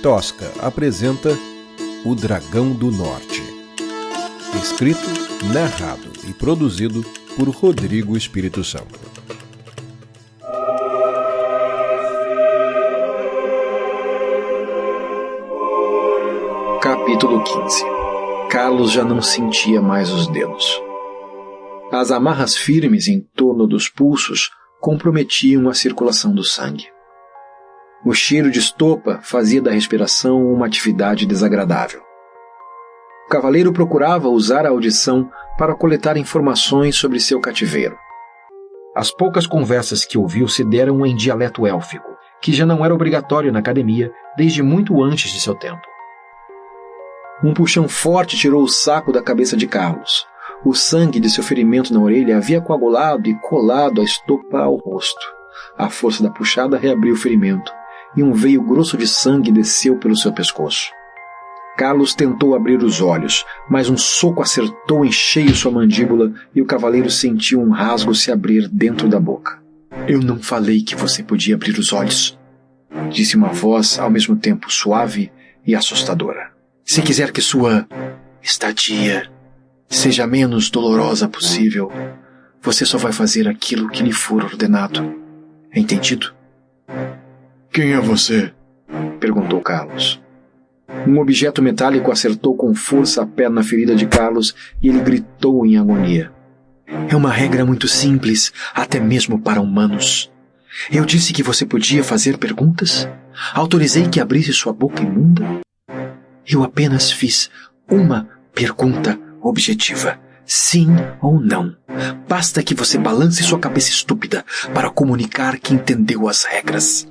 Tosca apresenta O Dragão do Norte. Escrito, narrado e produzido por Rodrigo Espírito Santo. Capítulo 15. Carlos já não sentia mais os dedos. As amarras firmes em torno dos pulsos comprometiam a circulação do sangue. O cheiro de estopa fazia da respiração uma atividade desagradável. O cavaleiro procurava usar a audição para coletar informações sobre seu cativeiro. As poucas conversas que ouviu se deram em dialeto élfico, que já não era obrigatório na academia desde muito antes de seu tempo. Um puxão forte tirou o saco da cabeça de Carlos. O sangue de seu ferimento na orelha havia coagulado e colado a estopa ao rosto. A força da puxada reabriu o ferimento, e um veio grosso de sangue desceu pelo seu pescoço. Carlos tentou abrir os olhos, mas um soco acertou em cheio sua mandíbula e o cavaleiro sentiu um rasgo se abrir dentro da boca. "Eu não falei que você podia abrir os olhos", disse uma voz ao mesmo tempo suave e assustadora. "Se quiser que sua estadia seja a menos dolorosa possível, você só vai fazer aquilo que lhe for ordenado. Entendido?" "Quem é você?" perguntou Carlos. Um objeto metálico acertou com força a perna ferida de Carlos e ele gritou em agonia. "É uma regra muito simples, até mesmo para humanos. Eu disse que você podia fazer perguntas? Autorizei que abrisse sua boca imunda? Eu apenas fiz uma pergunta objetiva. Sim ou não. Basta que você balance sua cabeça estúpida para comunicar que entendeu as regras.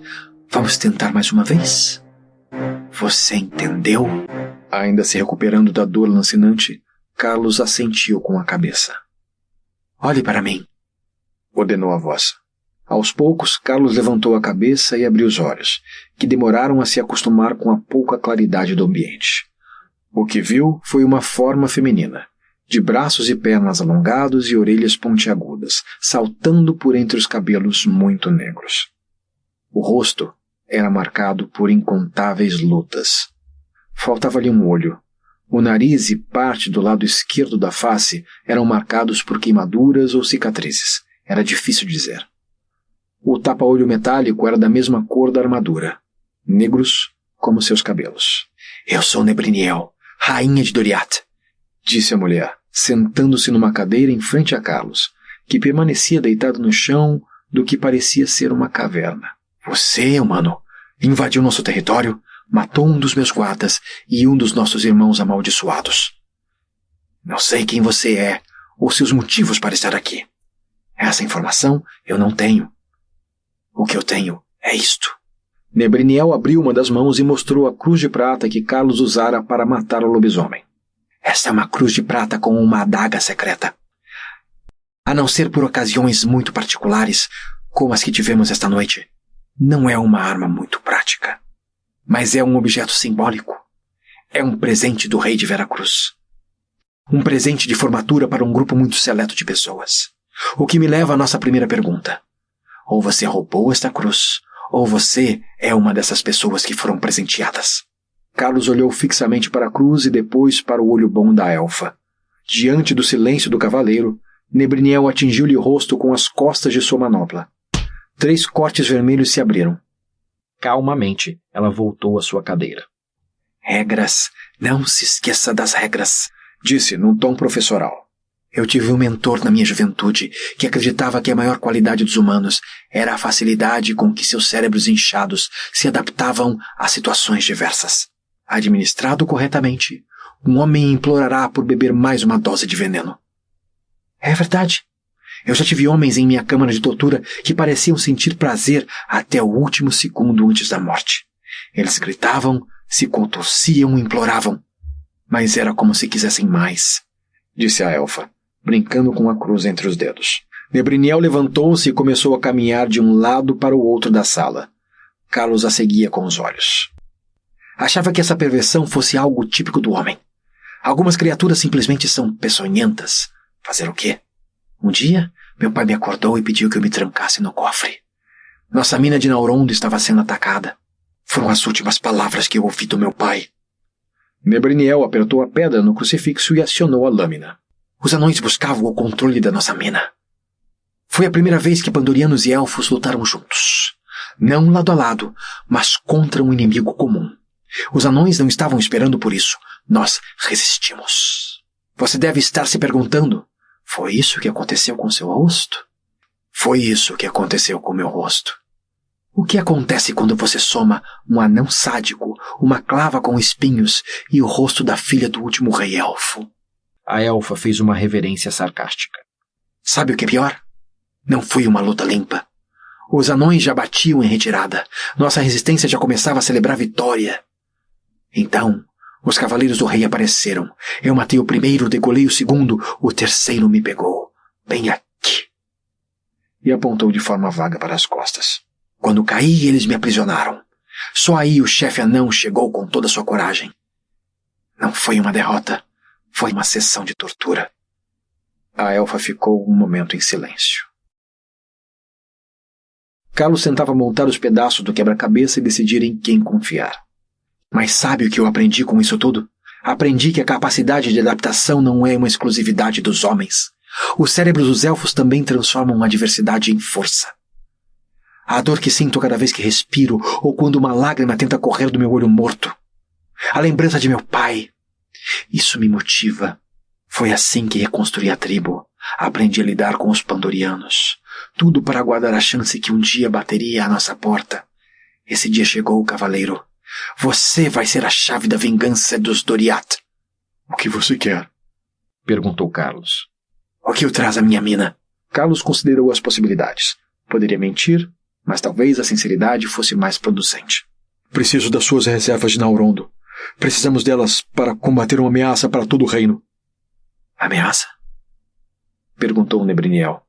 Vamos tentar mais uma vez? Você entendeu?" Ainda se recuperando da dor lancinante, Carlos assentiu com a cabeça. "Olhe para mim", ordenou a voz. Aos poucos, Carlos levantou a cabeça e abriu os olhos, que demoraram a se acostumar com a pouca claridade do ambiente. O que viu foi uma forma feminina, de braços e pernas alongados e orelhas pontiagudas, saltando por entre os cabelos muito negros. O rosto era marcado por incontáveis lutas. Faltava-lhe um olho. O nariz e parte do lado esquerdo da face eram marcados por queimaduras ou cicatrizes. Era difícil dizer. O tapa-olho metálico era da mesma cor da armadura, negros como seus cabelos. "Eu sou Nebriniel, rainha de Doriath", disse a mulher, sentando-se numa cadeira em frente a Carlos, que permanecia deitado no chão do que parecia ser uma caverna. "Você, humano, invadiu nosso território, matou um dos meus guardas e um dos nossos irmãos amaldiçoados. Não sei quem você é ou seus motivos para estar aqui. Essa informação eu não tenho. O que eu tenho é isto." Nebriniel abriu uma das mãos e mostrou a cruz de prata que Carlos usara para matar o lobisomem. "Esta é uma cruz de prata com uma adaga secreta. A não ser por ocasiões muito particulares, como as que tivemos esta noite, não é uma arma muito prática. Mas é um objeto simbólico. É um presente do rei de Veracruz. Um presente de formatura para um grupo muito seleto de pessoas. O que me leva à nossa primeira pergunta. Ou você roubou esta cruz, ou você é uma dessas pessoas que foram presenteadas." Carlos olhou fixamente para a cruz e depois para o olho bom da elfa. Diante do silêncio do cavaleiro, Nebriniel atingiu-lhe o rosto com as costas de sua manopla. 3 cortes vermelhos se abriram. Calmamente, ela voltou à sua cadeira. "Regras, não se esqueça das regras", disse num tom professoral. "Eu tive um mentor na minha juventude que acreditava que a maior qualidade dos humanos era a facilidade com que seus cérebros inchados se adaptavam a situações diversas. Administrado corretamente, um homem implorará por beber mais uma dose de veneno." "É verdade. Eu já tive homens em minha câmara de tortura que pareciam sentir prazer até o último segundo antes da morte. Eles gritavam, se contorciam e imploravam. Mas era como se quisessem mais", disse a elfa, brincando com a cruz entre os dedos. Nebriniel levantou-se e começou a caminhar de um lado para o outro da sala. Carlos a seguia com os olhos. Achava que essa perversão fosse algo típico do homem. Algumas criaturas simplesmente são peçonhentas. Fazer o quê? Um dia, meu pai me acordou e pediu que eu me trancasse no cofre. Nossa mina de Naurondo estava sendo atacada. Foram as últimas palavras que eu ouvi do meu pai. Nebriniel apertou a pedra no crucifixo e acionou a lâmina. Os anões buscavam o controle da nossa mina. Foi a primeira vez que pandorianos e elfos lutaram juntos. Não lado a lado, mas contra um inimigo comum. Os anões não estavam esperando por isso. Nós resistimos. Você deve estar se perguntando, foi isso que aconteceu com seu rosto? Foi isso que aconteceu com meu rosto. O que acontece quando você soma um anão sádico, uma clava com espinhos e o rosto da filha do último rei elfo? A elfa fez uma reverência sarcástica. Sabe o que é pior? Não foi uma luta limpa. Os anões já batiam em retirada. Nossa resistência já começava a celebrar vitória. Então, os cavaleiros do rei apareceram. Eu matei o primeiro, degolei o segundo, o terceiro me pegou. Bem aqui. E apontou de forma vaga para as costas. Quando caí, eles me aprisionaram. Só aí o chefe anão chegou com toda a sua coragem. Não foi uma derrota. Foi uma sessão de tortura. A elfa ficou um momento em silêncio. Carlos tentava montar os pedaços do quebra-cabeça e decidir em quem confiar. Mas sabe o que eu aprendi com isso tudo? Aprendi que a capacidade de adaptação não é uma exclusividade dos homens. Os cérebros dos elfos também transformam a adversidade em força. A dor que sinto cada vez que respiro ou quando uma lágrima tenta correr do meu olho morto. A lembrança de meu pai. Isso me motiva. Foi assim que reconstruí a tribo. Aprendi a lidar com os pandorianos. Tudo para aguardar a chance que um dia bateria à nossa porta. Esse dia chegou, cavaleiro. Você vai ser a chave da vingança dos Doriath. O que você quer? Perguntou Carlos. O que o traz à minha mina? Carlos considerou as possibilidades. Poderia mentir, mas talvez a sinceridade fosse mais producente. Preciso das suas reservas de Naurondo. Precisamos delas para combater uma ameaça para todo o reino. Ameaça? Perguntou Nebriniel.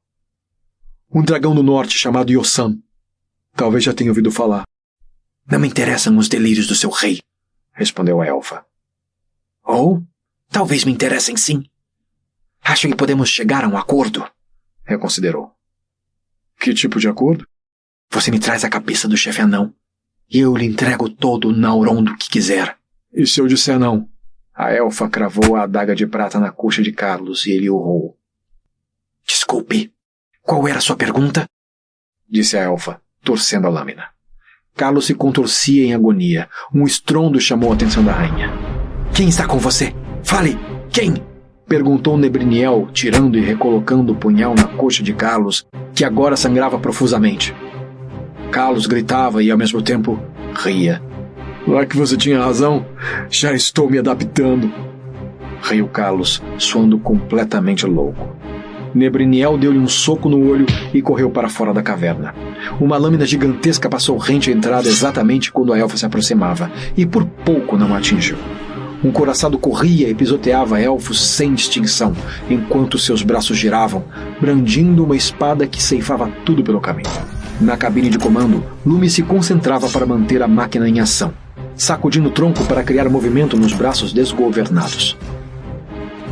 Um dragão do norte chamado Yossam. Talvez já tenha ouvido falar. Não me interessam os delírios do seu rei, respondeu a elfa. Ou talvez me interessem sim. Acho que podemos chegar a um acordo, reconsiderou. Que tipo de acordo? Você me traz a cabeça do chefe anão, e eu lhe entrego todo o Naurondo que quiser. E se eu disser não? A elfa cravou a adaga de prata na coxa de Carlos e ele urrou. Desculpe, qual era a sua pergunta? Disse a elfa, torcendo a lâmina. Carlos se contorcia em agonia. Um estrondo chamou a atenção da rainha. Quem está com você? Fale! Quem? Perguntou Nebriniel, tirando e recolocando o punhal na coxa de Carlos, que agora sangrava profusamente. Carlos gritava e, ao mesmo tempo, ria. Lá que você tinha razão, já estou me adaptando. Riu Carlos, soando completamente louco. Nebriniel deu-lhe um soco no olho e correu para fora da caverna. Uma lâmina gigantesca passou rente à entrada exatamente quando a elfa se aproximava, e por pouco não a atingiu. Um couraçado corria e pisoteava elfos sem distinção, enquanto seus braços giravam, brandindo uma espada que ceifava tudo pelo caminho. Na cabine de comando, Lume se concentrava para manter a máquina em ação, sacudindo o tronco para criar movimento nos braços desgovernados.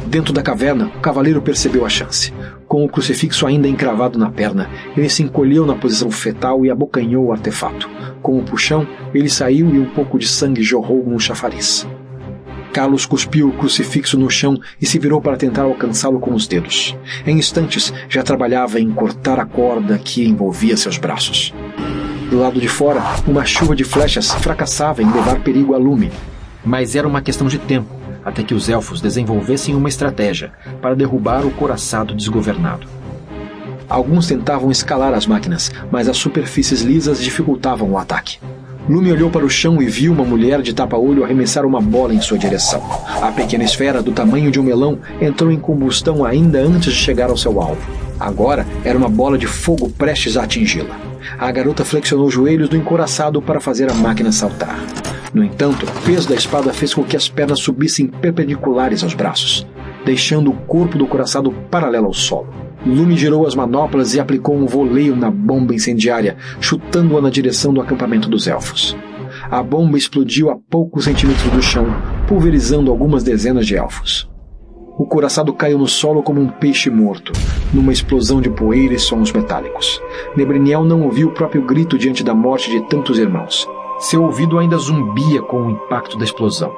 Dentro da caverna, o cavaleiro percebeu a chance. Com o crucifixo ainda encravado na perna, ele se encolheu na posição fetal e abocanhou o artefato. Com o puxão, ele saiu e um pouco de sangue jorrou num chafariz. Carlos cuspiu o crucifixo no chão e se virou para tentar alcançá-lo com os dedos. Em instantes, já trabalhava em cortar a corda que envolvia seus braços. Do lado de fora, uma chuva de flechas fracassava em levar perigo a Lume. Mas era uma questão de tempo, até que os elfos desenvolvessem uma estratégia para derrubar o couraçado desgovernado. Alguns tentavam escalar as máquinas, mas as superfícies lisas dificultavam o ataque. Lume olhou para o chão e viu uma mulher de tapa-olho arremessar uma bola em sua direção. A pequena esfera, do tamanho de um melão, entrou em combustão ainda antes de chegar ao seu alvo. Agora era uma bola de fogo prestes a atingi-la. A garota flexionou os joelhos do encouraçado para fazer a máquina saltar. No entanto, o peso da espada fez com que as pernas subissem perpendiculares aos braços, deixando o corpo do couraçado paralelo ao solo. Lume girou as manoplas e aplicou um voleio na bomba incendiária, chutando-a na direção do acampamento dos elfos. A bomba explodiu a poucos centímetros do chão, pulverizando algumas dezenas de elfos. O couraçado caiu no solo como um peixe morto, numa explosão de poeira e sons metálicos. Nebriniel não ouviu o próprio grito diante da morte de tantos irmãos. Seu ouvido ainda zumbia com o impacto da explosão,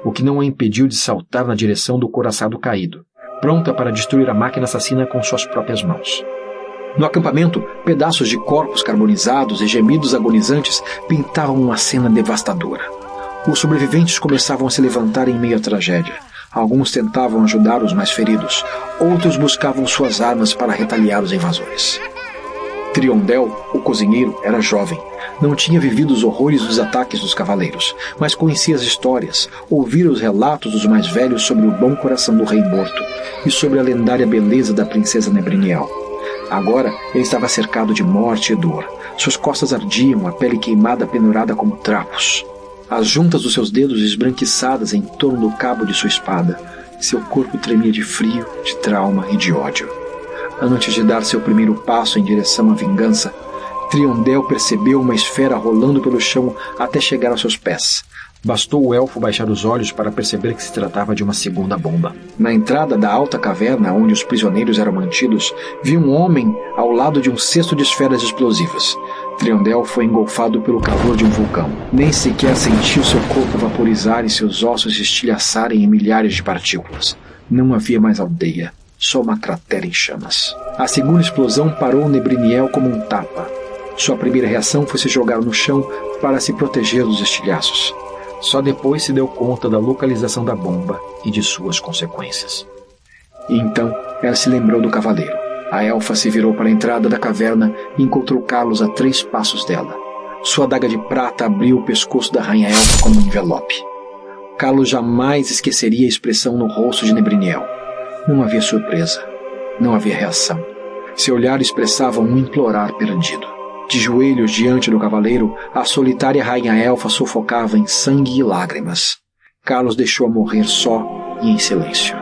o que não a impediu de saltar na direção do couraçado caído, pronta para destruir a máquina assassina com suas próprias mãos. No acampamento, pedaços de corpos carbonizados e gemidos agonizantes pintavam uma cena devastadora. Os sobreviventes começavam a se levantar em meio à tragédia. Alguns tentavam ajudar os mais feridos, outros buscavam suas armas para retaliar os invasores. Triondel, o cozinheiro, era jovem. Não tinha vivido os horrores dos ataques dos cavaleiros, mas conhecia as histórias, ouvira os relatos dos mais velhos sobre o bom coração do rei morto e sobre a lendária beleza da princesa Nebriniel. Agora ele estava cercado de morte e dor. Suas costas ardiam, a pele queimada pendurada como trapos. As juntas dos seus dedos esbranquiçadas em torno do cabo de sua espada. Seu corpo tremia de frio, de trauma e de ódio. Antes de dar seu primeiro passo em direção à vingança, Triondel percebeu uma esfera rolando pelo chão até chegar aos seus pés. Bastou o elfo baixar os olhos para perceber que se tratava de uma segunda bomba. Na entrada da alta caverna onde os prisioneiros eram mantidos, viu um homem ao lado de um cesto de esferas explosivas. Triondel foi engolfado pelo calor de um vulcão. Nem sequer sentiu seu corpo vaporizar e seus ossos se estilhaçarem em milhares de partículas. Não havia mais aldeia, só uma cratera em chamas. A segunda explosão parou Nebriniel como um tapa. Sua primeira reação foi se jogar no chão para se proteger dos estilhaços. Só depois se deu conta da localização da bomba e de suas consequências. E então ela se lembrou do cavaleiro. A elfa se virou para a entrada da caverna e encontrou Carlos a 3 passos dela. Sua adaga de prata abriu o pescoço da rainha elfa como um envelope. Carlos jamais esqueceria a expressão no rosto de Nebriniel. Não havia surpresa, não havia reação. Seu olhar expressava um implorar perdido. De joelhos diante do cavaleiro, a solitária rainha elfa sufocava em sangue e lágrimas. Carlos deixou-a morrer só e em silêncio.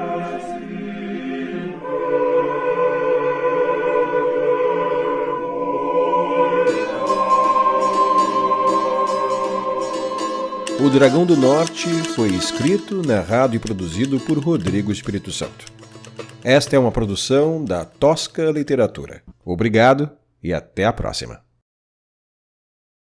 O Dragão do Norte foi escrito, narrado e produzido por Rodrigo Espírito Santo. Esta é uma produção da Tosca Literatura. Obrigado e até a próxima.